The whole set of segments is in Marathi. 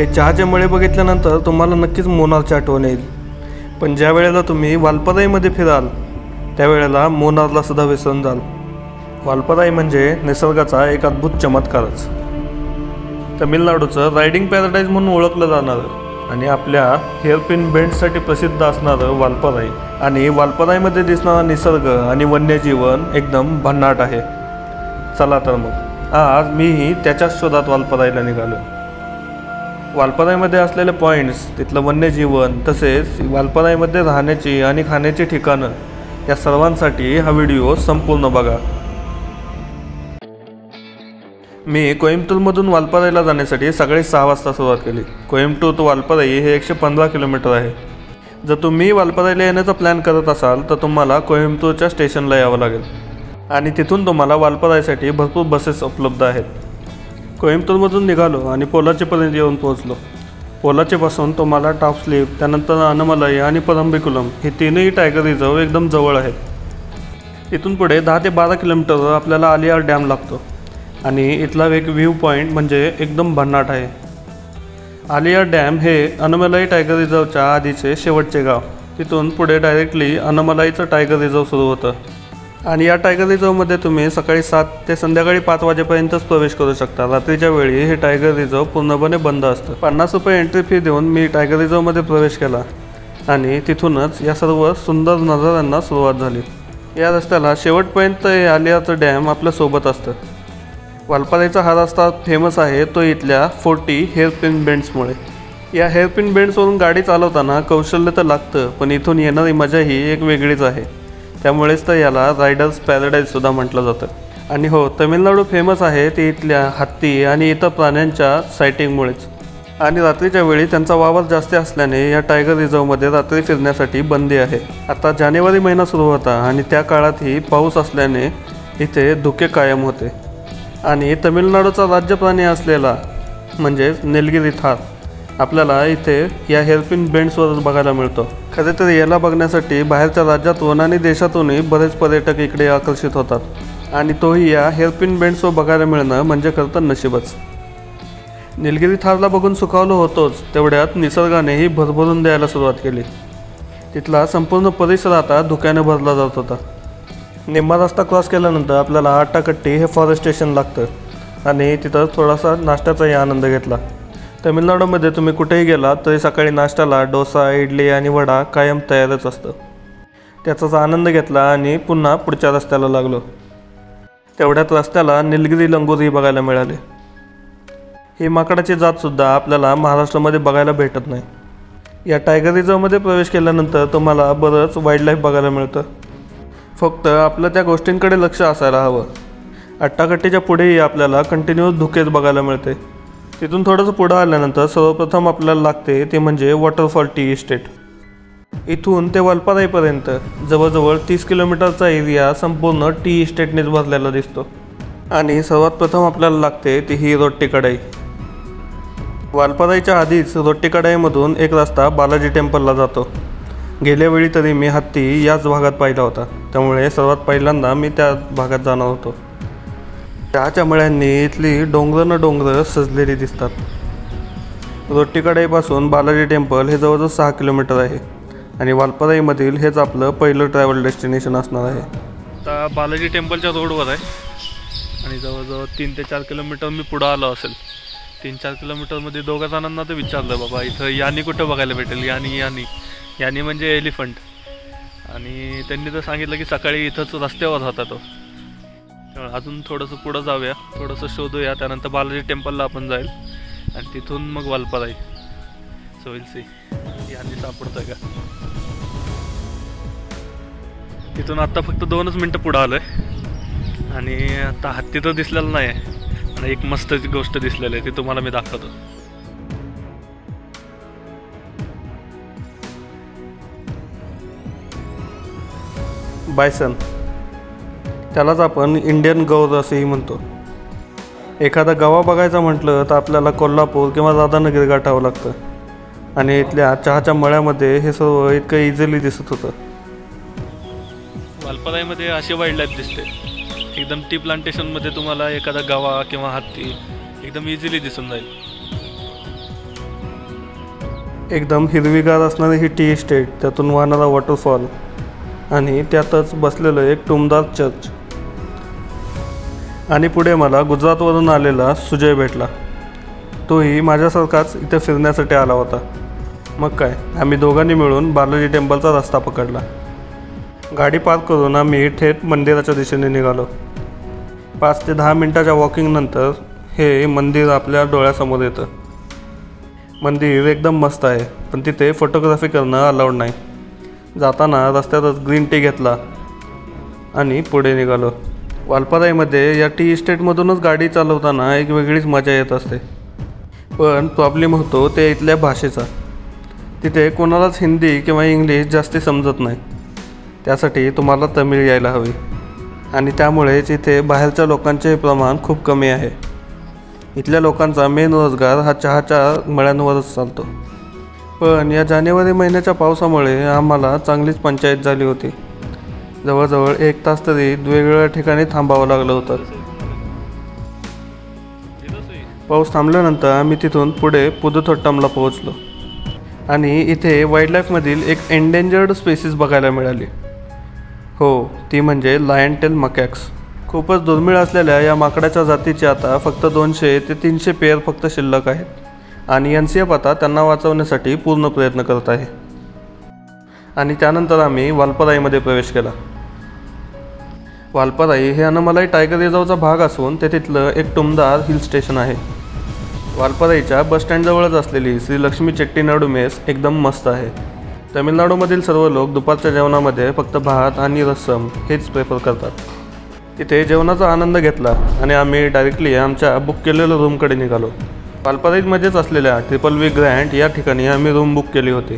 हे चहाचे मळे बघितल्यानंतर तुम्हाला नक्कीच मोनारची आठवण येईल, पण ज्या वेळेला तुम्ही वालपराईमध्ये फिराल त्यावेळेला मोनारला सुद्धा विसरून जाल। वालपराई म्हणजे निसर्गाचा एक अद्भुत चमत्कारच। तमिळनाडूचं रायडिंग पॅराडाईज म्हणून ओळखलं जाणारं आणि आपल्या हेअरपिन बेंड्ससाठी प्रसिद्ध असणारं वालपराई आणि वालपराईमध्ये दिसणारा निसर्ग आणि वन्यजीवन एकदम भन्नाट आहे। चला तर मग आज मीही त्याच्याच शोधात वालपराईला निघालो। वालपराईमध्ये असलेले पॉईंट्स, तिथलं वन्यजीवन, तसेच वालपराईमध्ये राहण्याची आणि खाण्याची ठिकाणं, या सर्वांसाठी हा व्हिडिओ संपूर्ण बघा। मी कोइंबतूरमधून वालपराईला जाण्यासाठी सकाळी 6 वाजता सुरुवात केली। कोइंबतूर ते वालपराई हे 115 किलोमीटर आहे। जर तुम्ही वालपराईला येण्याचा प्लॅन करत असाल तर तुम्हाला कोइंबतूरच्या स्टेशनला यावं लागेल आणि तिथून तुम्हाला वालपराईसाठी भरपूर बसेस उपलब्ध आहेत। कोइंबतूरमधून निघालो आणि पोलाचीपर्यंत येऊन पोहोचलो। पोलाचीपासून तुम्हाला टॉप स्लीप, त्यानंतर अनमलाई आणि परम्बिकुलम हे तीनही टायगर रिझर्व एकदम जवळ आहेत। इथून पुढे 10 ते 12 किलोमीटरवर आपल्याला आलियार डॅम लागतो आणि इथला एक व्ह्यू पॉईंट म्हणजे एकदम भन्नाट आहे। आलियार डॅम हे अनमलाई टायगर रिझर्वच्या आधीचे शेवटचे गाव। तिथून पुढे डायरेक्टली अनमलाईचं टायगर रिझर्व सुरू होतं आणि या टायगर रिझर्वमध्ये तुम्ही सकाळी 7 ते संध्याकाळी 5 वाजेपर्यंतच प्रवेश करू शकता। रात्रीच्या वेळी हे टायगर रिझर्व पूर्णपणे बंद असतं। 50 रुपये एंट्री फी देऊन मी टायगर रिझर्वमध्ये प्रवेश केला आणि तिथूनच या सर्व सुंदर नजाऱ्यांना सुरुवात झाली। या रस्त्याला शेवटपर्यंत हे आलियारचं डॅम आपल्यासोबत असतं। वालपराईचा हा रस्ता फेमस आहे तो इथल्या 40 हेअरपिन बेंड्समुळे। या हेअरपिन बेंड्सवरून गाडी चालवताना कौशल्य तर लागतं, पण इथून येणारी मजा ही एक वेगळीच आहे। त्यामुळेच तर याला रायडर्स पॅराडाईजसुद्धा म्हटलं जातं। आणि हो, तमिळनाडू फेमस आहे ते इथल्या हत्ती आणि इतर प्राण्यांच्या सायटिंगमुळेच। आणि रात्रीच्या वेळी त्यांचा वावर जास्त असल्याने या टायगर रिझर्वमध्ये रात्री फिरण्यासाठी बंदी आहे। आता जानेवारी महिना सुरू होता आणि त्या काळातही पाऊस असल्याने इथे धुके कायम होते आणि तमिळनाडूचा राज्य प्राणी असलेला म्हणजेच निलगिरी थार आपल्याला इथे या हेअरपिन बेंड्सवरच बघायला मिळतो। खरे तर याला बघण्यासाठी बाहेरच्या राज्यातून आणि देशातूनही बरेच पर्यटक इकडे आकर्षित होतात आणि तोही या हेअरपिन बेंड्सवर बघायला मिळणं म्हणजे खरं तर नशीबच। निलगिरी थारला बघून सुखावलो होतोच, तेवढ्यात निसर्गानेही भरभरून द्यायला सुरुवात केली। तिथला संपूर्ण परिसर आता धुक्याने भरला जात होता। निम्मा रस्ता क्रॉस केल्यानंतर आपल्याला आट्टाकट्टी हे फॉरेस्ट स्टेशन लागतं आणि तिथं थोडासा नाश्त्याचाही आनंद घेतला। तमिळनाडूमध्ये तुम्ही कुठेही गेलात तरी सकाळी नाश्त्याला डोसा, इडली आणि वडा कायम तयारच असतं। त्याचाच आनंद घेतला आणि पुन्हा पुढच्या रस्त्याला लागलो। तेवढ्यात रस्त्याला निलगिरी लंगूरही बघायला मिळाले। ही माकडाची जातसुद्धा आपल्याला महाराष्ट्रामध्ये बघायला भेटत नाही। या टायगर रिझर्वमध्ये प्रवेश केल्यानंतर तुम्हाला बरंच वाईल्डलाईफ बघायला मिळतं, फक्त आपलं त्या गोष्टींकडे लक्ष असायला हवं। अट्टाकट्टीच्या पुढेही आपल्याला कंटिन्यूअस धुकेच बघायला मिळते। तिथून थोडंसं पुढं आल्यानंतर सर्वप्रथम आपल्याला लागते ते म्हणजे वॉटरफॉल टी इस्टेट। इथून ते वालपराईपर्यंत जवळजवळ 30 किलोमीटरचा एरिया संपूर्ण टी इस्टेटनेच भरलेला दिसतो आणि सर्वात प्रथम आपल्याला लागते ती ही रोट्टीकढाई। वालपराईच्या आधीच रोट्टीकढाईमधून एक रस्ता बालाजी टेम्पलला जातो। गेल्या वेळी तरी मी हत्ती याच भागात पाहिला होता, त्यामुळे सर्वात पहिल्यांदा मी त्या भागात जाणार होतो। चहाच्या मळ्यांनी इथली डोंगर सजलेली दिसतात। रोट्टीकढाईपासून बालाजी टेम्पल हे जवळजवळ 6 किलोमीटर आहे आणि वालपराईमधील हेच आपलं पहिलं ट्रॅव्हल डेस्टिनेशन असणार आहे। आता बालाजी टेम्पलच्या रोडवर आहे आणि जवळजवळ 3 ते 4 किलोमीटर मी पुढं आलो असेल। 3-4 किलोमीटरमध्ये दोघा जणांना तर विचारलं, बाबा इथं यानी कुठं बघायला भेटेल? यानी म्हणजे एलिफंट। आणि त्यांनी तर सांगितलं की सकाळी इथंच रस्त्यावर होता तो। अजून थोडंसं पुढं जाऊया, थोडंसं शोधूया, त्यानंतर बालाजी टेम्पलला आपण जाईल आणि तिथून मग वालपराई। सो विल सी यानी सापडतोय का। तिथून आत्ता फक्त 2च मिनटं पुढं आलो आहे आणि आता हत्ती तर दिसलेलं नाही आहे, आणि एक मस्त गोष्ट दिसलेली आहे ती तुम्हाला मी दाखवतो। बायसन, त्यालाच आपण इंडियन गौर असेही म्हणतो। एखादा गवा बघायचा म्हटलं तर आपल्याला कोल्हापूर किंवा राधानगरी गाठावं लागतं आणि इथल्या चहाच्या मळ्यामध्ये हे सर्व इतकं इझिली दिसत होतं। वालपराईमध्ये अशी वाईल्डलाईफ दिसते, एकदम टी प्लांटेशनमध्ये तुम्हाला एखादा गवा किंवा हत्ती एकदम इझिली दिसून जाईल। एकदम हिरवीगार असणारी ही टी इस्टेट, त्यातून वाहणारा वॉटरफॉल आणि त्यातच बसलेलं एक टुमदार चर्च. आणि पुढे मला गुजरातवरून आलेला सुजय भेटला. तोही माझ्यासारखाच इथे फिरण्यासाठी आला होता. मग काय, आम्ही दोघांनी मिळून बालाजी टेम्पलचा रस्ता पकडला. गाडी पार्क करून आम्ही थेट मंदिराच्या दिशेने निघालो. 5 ते 10 मिनटाच्या वॉकिंगनंतर हे मंदिर आपल्या डोळ्यासमोर येतं. मंदिर एकदम मस्त आहे, पण तिथे फोटोग्राफी करणं अलाउड नाही. जाताना रस्त्यातच ग्रीन टी घेतला आणि पुढे निघालो. वालपराईमध्ये या टी इस्टेटमधूनच गाडी चालवताना एक वेगळीच मजा येत असते. पण प्रॉब्लेम होतो ते इथल्या भाषेचा. तिथे कोणालाच हिंदी किंवा इंग्लिश जास्ती समजत नाही. त्यासाठी तुम्हाला तमिळ यायला हवी आणि त्यामुळेच इथे बाहेरच्या लोकांचे प्रमाण खूप कमी आहे. इथल्या लोकांचा मेन रोजगार हा चहाच्या मळ्यांवरच चालतो. पण या जानेवारी महिन्याच्या पावसामुळे आम्हाला चांगलीच पंचायत झाली होती. जवळजवळ 1 तास तरी वेगवेगळ्या ठिकाणी थांबावं लागलं होतं. पाऊस थांबल्यानंतर आम्ही तिथून पुढे पुदुथोट्टमला पोहोचलो आणि इथे वाईल्डलाईफमधील एक एंडेंजर्ड स्पेसीस बघायला मिळाली. हो, ती म्हणजे लायन टेल मकॅक्स. खूपच दुर्मिळ असलेल्या या माकडाच्या जातीचे आता फक्त 200 ते 300 पेअर फक्त शिल्लक आहेत आणि NCF आता त्यांना वाचवण्यासाठी पूर्ण प्रयत्न करत आहे. आणि त्यानंतर आम्ही वालपराईमध्ये प्रवेश केला. वालपराई हे अनामलाई टायगर रिझर्वचा भाग असून ते तिथलं एक टुमदार हिल स्टेशन आहे. वालपराईच्या बसस्टँडजवळच असलेली श्री लक्ष्मी चेट्टीनाडू मेस एकदम मस्त आहे. तमिळनाडूमधील सर्व लोक दुपारच्या जेवणामध्ये फक्त भात आणि रस्सम हेच प्रेफर करतात. तिथे जेवणाचा आनंद घेतला आणि आम्ही डायरेक्टली आमच्या बुक केलेल्या रूमकडे निघालो. वालपराईमध्येच असलेल्या WWW ग्रँड या ठिकाणी आम्ही रूम बुक केली होती.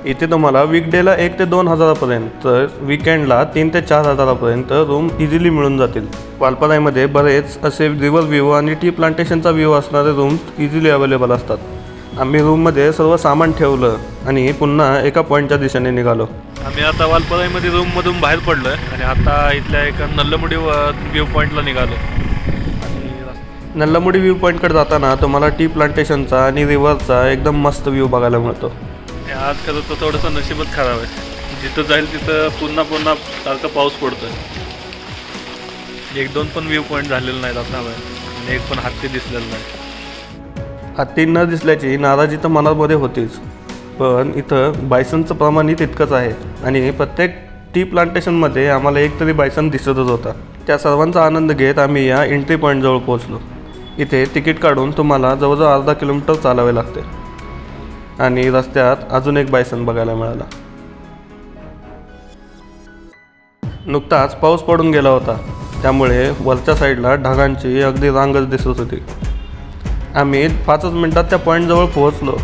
इथे तुम्हाला वीकडेला 1 ते 2 हजारापर्यंत, तर वीकेंडला 3 ते 4 हजारापर्यंत रूम इझिली मिळून जातील. वालपराईमध्ये बरेच असे रिव्हर व्ह्यू आणि टी प्लांटेशनचा व्ह्यू असणारे रूम्स इझिली अवेलेबल असतात. आम्ही रूममध्ये सर्व सामान ठेवलं आणि पुन्हा एका पॉईंटच्या दिशेने निघालो. आम्ही आता वालपराईमध्ये रूममधून बाहेर पडलो आणि आता इथल्या एका नल्लमुडी व्ह्यू पॉईंटला निघालो. नल्लमुडी व्ह्यू पॉईंटकडे जाताना तुम्हाला टी प्लांटेशनचा आणि रिव्हरचा एकदम मस्त व्ह्यू बघायला मिळतो. आज खरं तर थोडंसं नशीबच खराब आहे. जिथं जाईल तिथं पुन्हा सारखं पाऊस पडतोय. 1-2 पण व्ह्यू पॉईंट झालेले नाहीत आता आणि एक पण हत्ती दिसलेलं नाही. हत्ती न दिसल्याची नाराजी तर मनामध्ये होतीच, पण इथं बायसनचं प्रमाणही तितकंच आहे आणि प्रत्येक टी प्लांटेशनमध्ये आम्हाला एक तरी बायसन दिसतच होता. त्या सर्वांचा आनंद घेत आम्ही या एंट्री पॉईंटजवळ पोहोचलो. इथे तिकीट काढून तुम्हाला जवळजवळ अर्धा किलोमीटर चालावे लागते आणि रस्त्यात अजून एक बायसन बघायला मिळाला. नुकताच पाऊस पडून गेला होता, त्यामुळे वरच्या साईडला ढगांची अगदी रांगच दिसत होती. आम्ही 5 मिनिटात त्या पॉईंटजवळ पोहोचलो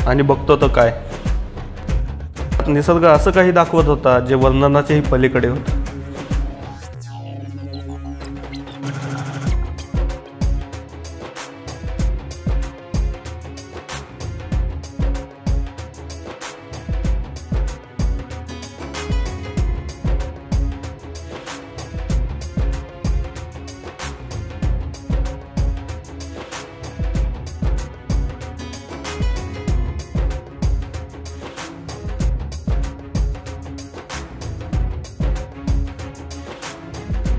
आणि बघतो तर काय, निसर्ग असं काही दाखवत होता जे वर्णनाच्याही पलीकडे होतं.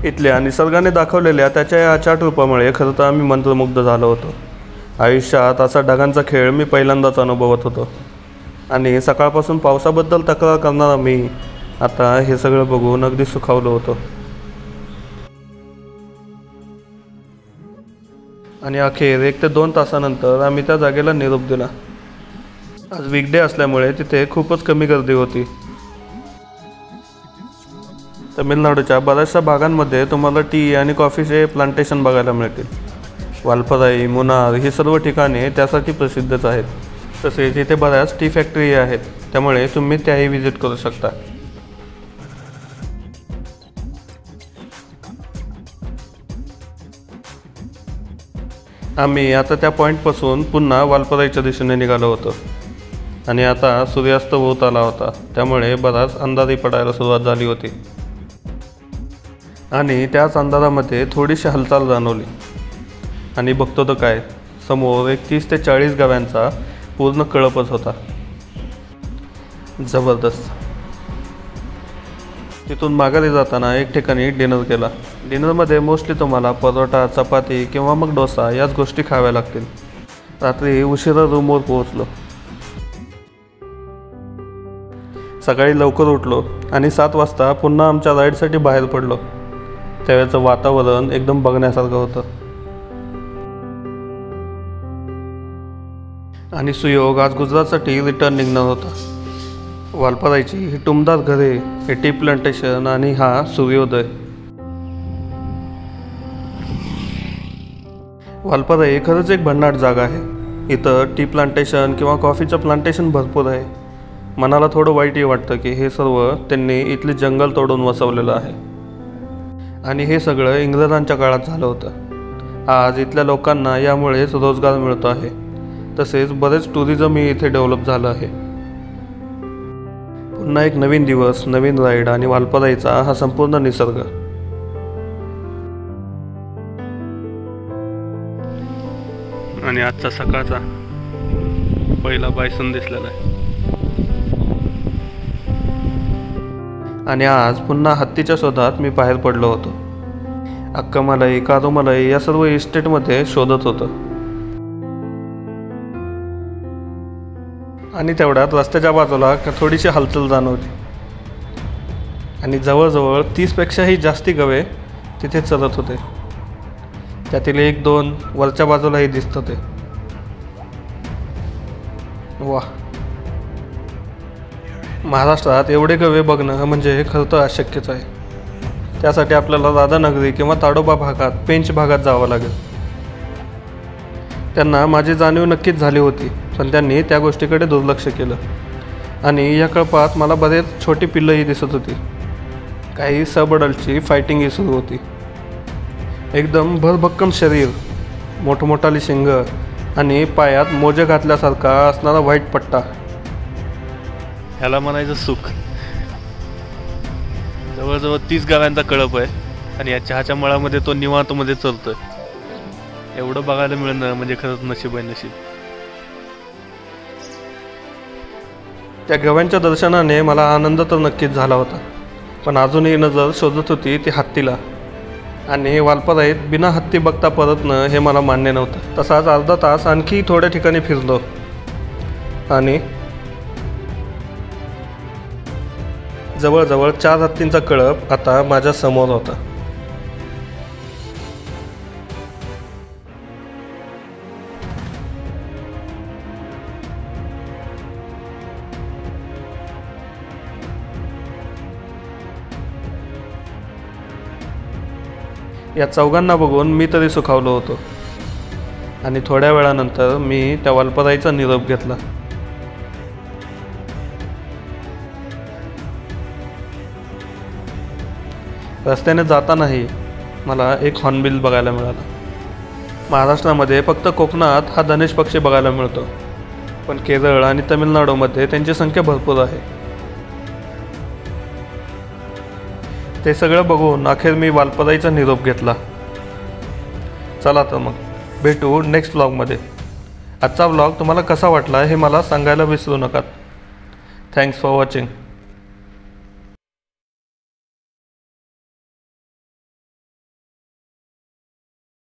इथल्या निसर्गाने दाखवलेल्या त्याच्या या अचाट रूपामुळे खरं तर आम्ही मंत्रमुग्ध झालो होतो. आयुष्यात असा ढगांचा खेळ मी पहिल्यांदाच अनुभवत होतो आणि सकाळपासून पावसाबद्दल तक्रार करणारा मी आता हे सगळं बघून अगदी सुखावलो होतो. आणि अखेर 1 ते 2 तासानंतर आम्ही त्या जागेला निरोप दिला. आज वीकडे असल्यामुळे तिथे खूपच कमी गर्दी होती. तमिळनाडूच्या बऱ्याचशा भागांमध्ये तुम्हाला टी आणि कॉफीचे प्लांटेशन बघायला मिळतील. वालपराई, मुन्नार ही सर्व ठिकाणे त्यासाठी प्रसिद्धच आहेत. तसेच इथे बऱ्याच टी फॅक्टरी आहेत, त्यामुळे तुम्ही त्याही व्हिजिट करू शकता. आम्ही आता त्या पॉईंटपासून पुन्हा वालपराईच्या दिशेने निघालो होतो आणि आता सूर्यास्त होत आला होता, त्यामुळे बराच अंधारी पडायला सुरुवात झाली होती. आणि त्याच अंधारामध्ये थोडीशी हालचाल जाणवली आणि बघतो तर काय, समोर एक 30 ते 40 गाव्यांचा पूर्ण कळपच होता. जबरदस्त. तिथून माघारी जाताना एक ठिकाणी डिनर केला. डिनरमध्ये मोस्टली तुम्हाला परोटा, चपाती किंवा मग डोसा याच गोष्टी खाव्या लागतील. रात्री उशिरा रूमवर पोहोचलो. सकाळी लवकर उठलो आणि 7 वाजता पुन्हा आमच्या राईडसाठी बाहेर पडलो. त्यावेळेचं वातावरण एकदम बघण्यासारखं होतं. आणि सुयोग आज गुजरातसाठी रिटर्न निघणार होता. वालपराईची ही टुमदार घरे, हे टी प्लांटेशन आणि हा सूर्योदय. वालपराई खरंच एक भन्नाट जागा आहे. इथं टी प्लांटेशन किंवा कॉफीचं प्लांटेशन भरपूर आहे. मनाला थोडं वाईटही वाटतं की हे सर्व त्यांनी इथले जंगल तोडून वसवलेलं आहे. आणि हे सगळं इंग्रजांच्या काळात झालं होतं. आज इथल्या लोकांना यामुळेच रोजगार मिळतो आहे. तसेच बरेच टुरिझमही इथे डेव्हलप झालं आहे. पुन्हा एक नवीन दिवस, नवीन राईड आणि वालपराईचा हा संपूर्ण निसर्ग. आणि आजचा सकाळचा पहिला बायसन दिसलेला आहे. आणि आज पुन्हा हत्तीच्या शोधात मी बाहेर पडलो होतो. अक्कामलाई, कारोमलाई या सर्व इस्टेटमध्ये शोधत होतो. आणि तेवढ्यात रस्त्याच्या बाजूला थोडीशी हालचाल जाणवली. आणि जवळजवळ 30पेक्षाही जास्ती गवे तिथे चलत होते. त्यातील 1-2 वरच्या बाजूलाही दिसत होते. वा, महाराष्ट्रात एवढे गवे बघणं म्हणजे खरं तर अशक्यच आहे. त्यासाठी आपल्याला राधानगरी किंवा ताडोबा भागात, पेंच भागात जावं लागेल. त्यांना माझी जाणीव नक्कीच झाली होती, पण त्यांनी त्या गोष्टीकडे दुर्लक्ष केलं. आणि या कळपात मला बरेच छोटी पिल्लंही दिसत होती. काही सब अडल्टची फायटिंगही सुरू होती. एकदम भरभक्कम शरीर, मोठमोठाली शिंग आणि पायात मोजे घातल्यासारखा असणारा व्हाईट पट्टा. ह्याला म्हणायचं सुख. जवळजवळ 30 गाव्यांचा कळप आहे आणि या चहाच्या मळामध्ये तो निवांतमध्ये चलतोय. एवढं बघायला मिळणं म्हणजे खरंच नशीब आहे, नशीब. त्या गव्यांच्या दर्शनाने मला आनंद तर नक्कीच झाला होता, पण अजूनही नजर शोधत होती ती हत्तीला. आणि वालपराईत बिना हत्ती बघता परतणं हे मला मान्य नव्हतं. तसाच अर्धा तास आणखी थोड्या ठिकाणी फिरलो आणि जवळजवळ 4 हत्तींचा कळप आता माझ्या समोर होता. या चौघांना बघून मी तरी सुखावलो होतो. आणि थोड्या वेळानंतर मी त्या वालपराईचा निरोप घेतला. रस्त्याने जातानाही मला एक हॉर्नबिल बघायला मिळाला. महाराष्ट्रामध्ये फक्त कोकणात हा धनेश पक्षी बघायला मिळतो, पण केरळ आणि तमिळनाडूमध्ये त्यांची संख्या भरपूर आहे. ते सगळं बघून अखेर मी वालपराईचा निरोप घेतला. चला तर मग भेटू नेक्स्ट व्लॉगमध्ये. आजचा व्लॉग तुम्हाला कसा वाटला हे मला सांगायला विसरू नका. Thanks for watching.